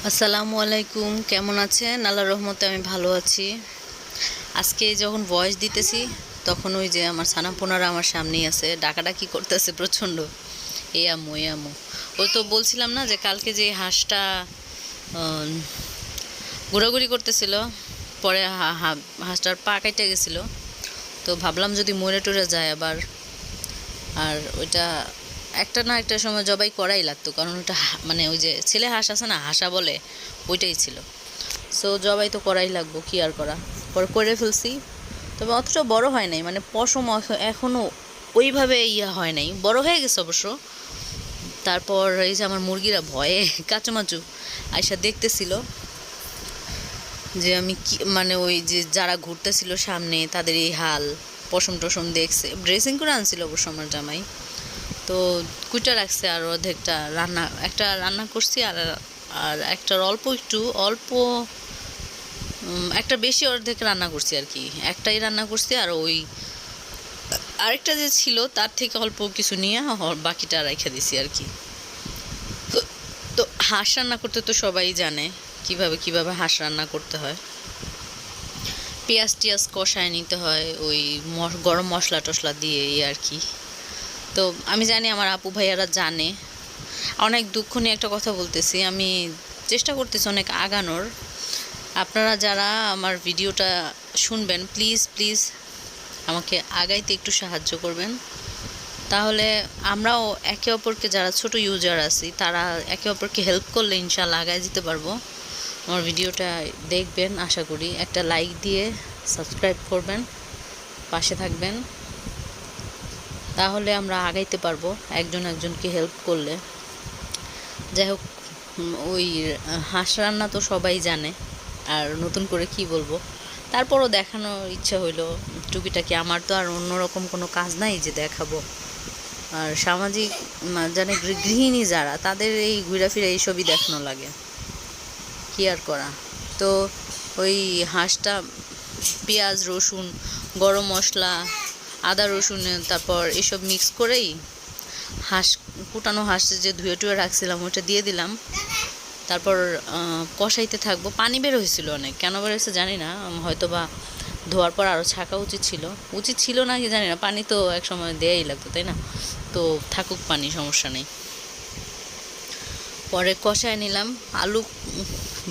আসসালামু আলাইকুম, কেমন আছেন? আল্লাহর রহমতে আমি ভালো আছি। আজকে যখন ভয়েস দিতেছি তখন ওই যে আমার ছানাপোনারা আমার সামনেই আছে, ডাকাডাকি করতেছে প্রচণ্ড, এ আম্মু এ আম্মু। ওই তো বলছিলাম না যে কালকে যে হাঁসটা ঘোরাঘুরি করতেছিল, পরে হাঁসটার পা কাইটে গেছিলো, তো ভাবলাম যদি মরে টরে যায় আবার। আর ওইটা একটা না একটা সময় জবাই করাই লাগতো, কারণ ওটা মানে ওই যে ছেলে হাঁস আছে না, হাঁসা বলে, ওইটাই ছিল। সো জবাই তো করাই লাগবো, কি আর করা। পরে করে ফেলছি, তবে অতটা বড় হয় নাই, মানে পশম এখনও ওইভাবে হয় নাই, বড় হয়ে গেছে অবশ্য। তারপর এই যে আমার মুরগিরা ভয়ে কাচুমাচু আয়সা দেখতেছিল যে আমি কি, মানে ওই যে যারা ঘুরতেছিল সামনে তাদের এই হাল, পশম টসম দেখছে। ড্রেসিং করে আনছিল অবশ্য আমার জামাই, তো কুইটা রাখছে। আর অর্ধেকটা একটা রান্না করছি, আর আর একটার অল্প একটা বেশি অর্ধেক রান্না করছি আর কি। একটাই রান্না করছি, আর ওই আরেকটা যে ছিল তার থেকে অল্প কিছু নিয়ে বাকিটা রেখে দিছি আর কি। তো হাঁস রান্না করতে তো সবাই জানে কিভাবে হাঁস রান্না করতে হয়। পেঁয়াজ টিয়াজ কষায় নিতে হয় ওই গরম মশলা টশলা দিয়ে আর কি। তো আমি জানি আমার আপু ভাইয়ারা জানে। অনেক দুঃখ নিয়ে একটা কথা বলতেছি, আমি চেষ্টা করতেছি অনেক আগানোর। আপনারা যারা আমার ভিডিওটা শুনবেন, প্লিজ প্লিজ আমাকে আগাইতে একটু সাহায্য করবেন, তাহলে আমরাও একে অপরকে, যারা ছোট ইউজার আছি তারা একে অপরকে হেল্প করলে ইনশাল্লাহ আগায় যেতে পারবো। আমার ভিডিওটা দেখবেন, আশা করি একটা লাইক দিয়ে সাবস্ক্রাইব করবেন, পাশে থাকবেন, তাহলে আমরা আগাইতে পারবো একজন একজনকে হেল্প করলে। যাই হোক, ওই হাঁস রান্না তো সবাই জানে, আর নতুন করে কি বলবো। তারপরও দেখানোর ইচ্ছা হইলো টুকিটাকি। আমার তো আর অন্যরকম কোনো কাজ নাই যে দেখাবো। আর সামাজিক জানে গৃহিণী যারা, তাদের এই ঘুরাফিরা এইসবই দেখানো লাগে, কি আর করা। তো ওই হাঁসটা পেঁয়াজ রসুন গরম মশলা আদা রসুন তারপর এসব মিক্স করেই কুটানো হাঁস যে ধুয়ে টুয়ে রাখছিলাম ওটা দিয়ে দিলাম। তারপর কষাইতে থাকবো। পানি বের হয়েছিল অনেক, কেন বের হয়েছে জানি না, হয়তো বা ধোয়ার পর আরও ছাকা উচিত ছিল না কি জানি না। পানি তো এক সময় দেয়াই লাগতো, তাই না? তো থাকুক পানি, সমস্যা নেই। পরে কষায় নিলাম। আলু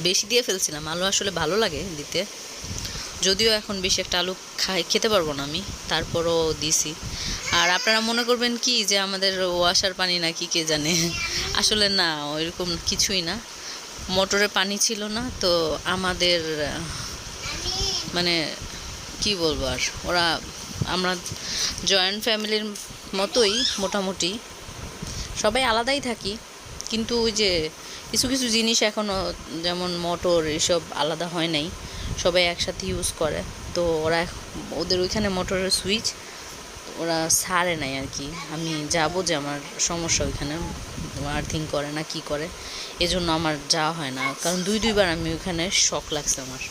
বেশি দিয়ে ফেলছিলাম, আলু আসলে ভালো লাগে দিতে, যদিও এখন বেশি একটা আলু খেতে পারবো না আমি, তারপরও দিছি। আর আপনারা মনে করবেন কি যে আমাদের ওয়াশার পানি নাকি, কে জানে। আসলে না, ওইরকম কিছুই না। মোটরে পানি ছিল না তো আমাদের, মানে কি বলবো আর, আমরা জয়েন্ট ফ্যামিলির মতোই মোটামুটি, সবাই আলাদাই থাকি, কিন্তু ওই যে কিছু কিছু জিনিস এখনও, যেমন মোটর এসব আলাদা হয় নাই, সবাই একসাথে ইউজ করে। তো ওদের ওইখানে মোটরের সুইচ ওরা ছাড়ে নাই আর কি। আমি যাবো যে আমার সমস্যা, ওইখানে আর্থিং করে না কি করে, এজন্য আমার যাওয়া হয় না, কারণ দুইবার আমি ওইখানে শক লাগছে আমার।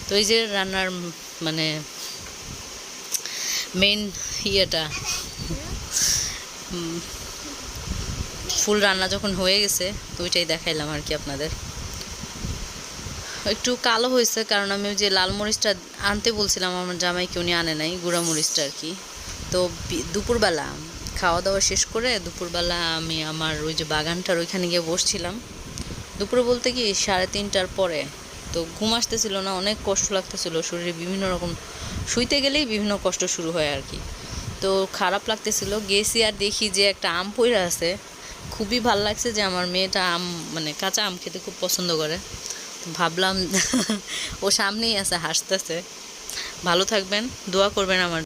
তো এই যে রান্নার মানে মেইন ইয়েটা, ফুল রান্না যখন হয়ে গেছে তো ওইটাই দেখাইলাম আর কি আপনাদের। একটু কালো হয়েছে কারণ আমি ওই যে লাল মরিচটা আনতে বলছিলাম আমার জামাইকে, উনি আনে নাই, গুঁড়া মরিচটা আর কি। তো দুপুরবেলা খাওয়া দাওয়া শেষ করে দুপুরবেলা আমি আমার ওই যে বাগানটার ওইখানে গিয়ে বসছিলাম। দুপুরে বলতে কি 3:30টার পরে। তো ঘুম আসতেছিল না, অনেক কষ্ট লাগতেছিল শরীরে, বিভিন্ন রকম, শুইতে গেলেই বিভিন্ন কষ্ট শুরু হয় আর কি। তো খারাপ লাগতেছিল, গেছি আর দেখি যে একটা আম পইড়া আছে। খুবই ভাল লাগছে যে আমার মেয়েটা আম, মানে কাঁচা আম খেতে খুব পছন্দ করে। ভাবলাম ও সামনেই আছে, হাসতেছে। ভালো থাকবেন, দোয়া করবেন আমার।